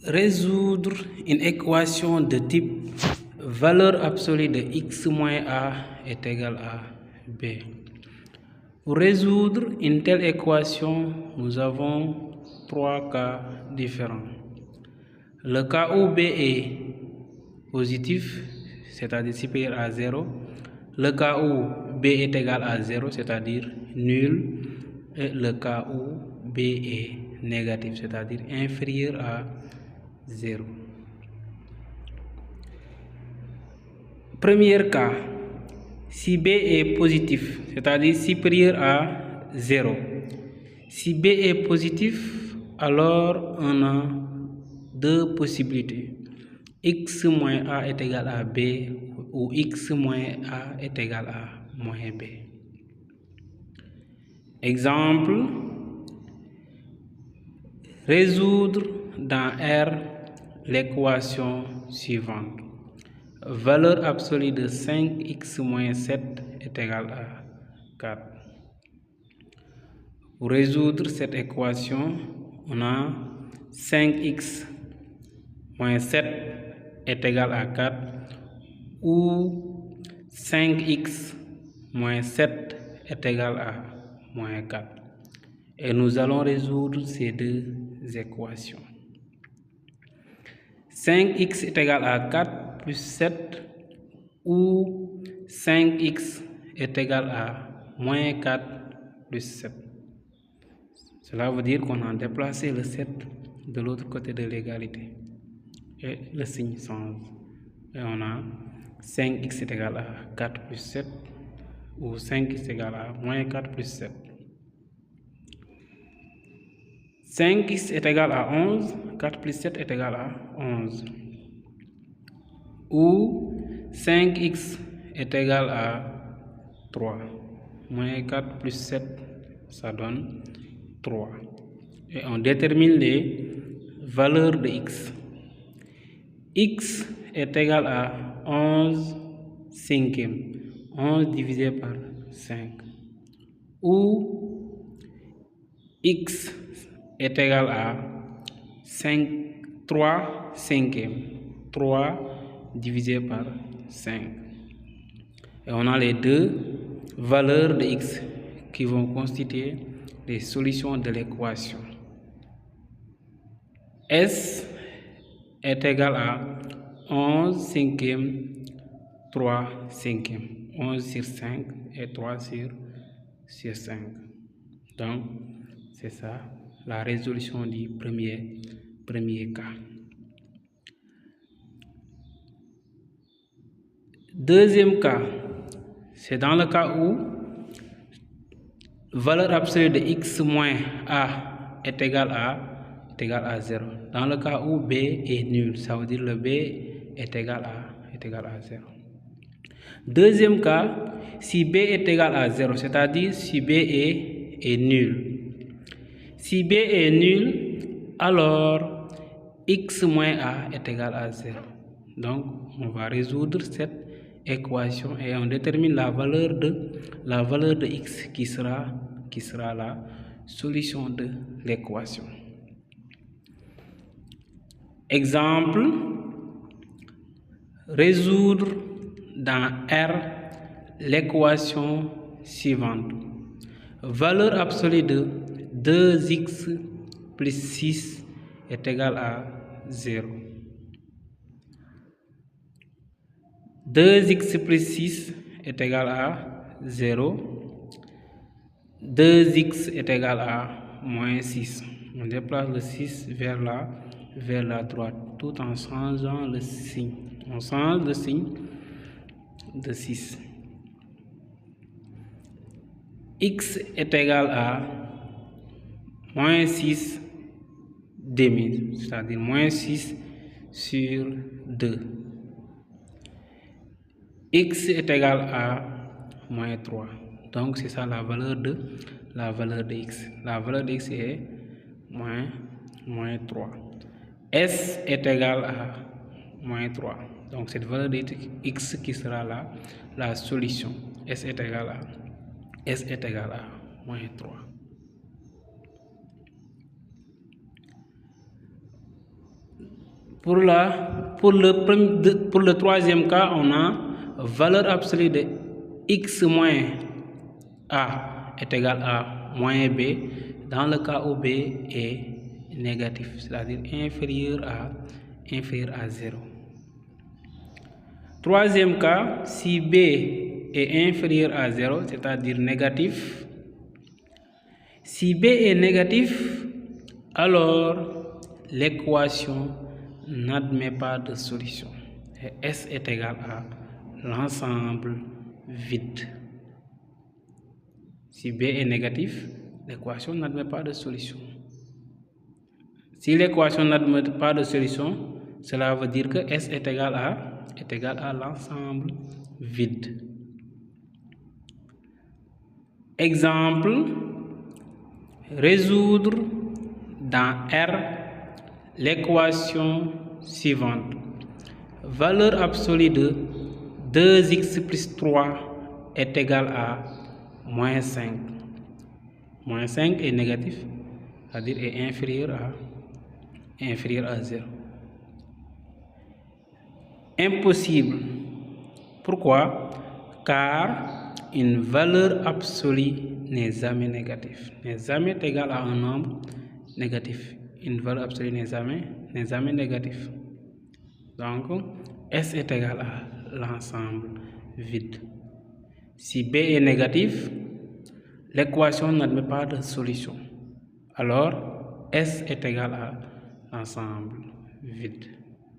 Résoudre une équation de type valeur absolue de x moins a est égal à b. Pour résoudre une telle équation, nous avons trois cas différents. Le cas où b est positif, c'est-à-dire supérieur à 0. Le cas où b est égal à 0, c'est-à-dire nul. Et le cas où b est négatif, c'est-à-dire inférieur à 0. Premier cas, si b est positif, c'est-à-dire supérieur à 0. Si b est positif, alors on a deux possibilités. X moins a est égal à b ou x moins a est égal à moins b. Exemple, résoudre dans R l'équation suivante. Valeur absolue de 5x moins 7 est égale à 4. Pour résoudre cette équation, on a 5x moins 7 est égal à 4 ou 5x moins 7 est égal à moins 4. Et nous allons résoudre ces deux équations. 5x est égal à 4 plus 7 ou 5x est égal à moins 4 plus 7. Cela veut dire qu'on a déplacé le 7 de l'autre côté de l'égalité. Et le signe change. Et on a 5x est égal à 4 plus 7 ou 5x est égal à moins 4 plus 7. 5x est égal à 11, 4 plus 7 est égal à 11. Ou 5x est égal à 3. Moins 4 plus 7, ça donne 3. Et on détermine les valeurs de x. X est égal à 11 cinquième. 11 divisé par 5. Ou x est égal à 3 cinquième. 3 divisé par 5. Et on a les deux valeurs de x qui vont constituer les solutions de l'équation. S est égal à 11 cinquième, 3 cinquième. 11 sur 5 et 3 sur 5. Donc, c'est ça la résolution du premier cas. Deuxième cas, c'est dans le cas où valeur absolue de x moins a est égale à 0. Dans le cas où b est nul, ça veut dire le b est égal à 0. Deuxième cas, si b est égal à 0, c'est-à-dire si b est nul. Si b est nul, alors x moins a est égal à 0. Donc, on va résoudre cette équation et on détermine la valeur de x qui sera la solution de l'équation. Exemple, résoudre dans R l'équation suivante. Valeur absolue de 2x plus 6 est égal à 0. 2x plus 6 est égal à 0. 2x est égal à moins 6. On déplace le 6 vers la droite tout en changeant le signe. On change le signe de 6. X est égal à moins 6 demi, c'est-à-dire moins 6 sur 2. X est égal à moins 3. Donc, c'est ça la valeur de x. La valeur de x est moins 3. S est égal à moins 3. Donc, cette valeur de x qui sera la solution. S est égal à moins 3. Pour le troisième cas, on a valeur absolue de x moins a est égal à moins b dans le cas où b est négatif, c'est-à-dire inférieur à 0. Troisième cas, si b est inférieur à 0, c'est-à-dire négatif. Si b est négatif, alors l'équation n'admet pas de solution. Et S est égal à l'ensemble vide. Si B est négatif, l'équation n'admet pas de solution. Si l'équation n'admet pas de solution, cela veut dire que S est égal à l'ensemble vide. Exemple, résoudre dans R l'équation suivante. Valeur absolue de 2x plus 3 est égal à moins 5. Moins 5 est négatif, c'est-à-dire est inférieur à 0. Impossible. Pourquoi? Car une valeur absolue n'est jamais négative. N'est jamais égal à un nombre négatif. Une valeur absolue n'est jamais négative. Donc, S est égal à l'ensemble vide. Si B est négatif, l'équation n'admet pas de solution. Alors, S est égal à l'ensemble vide.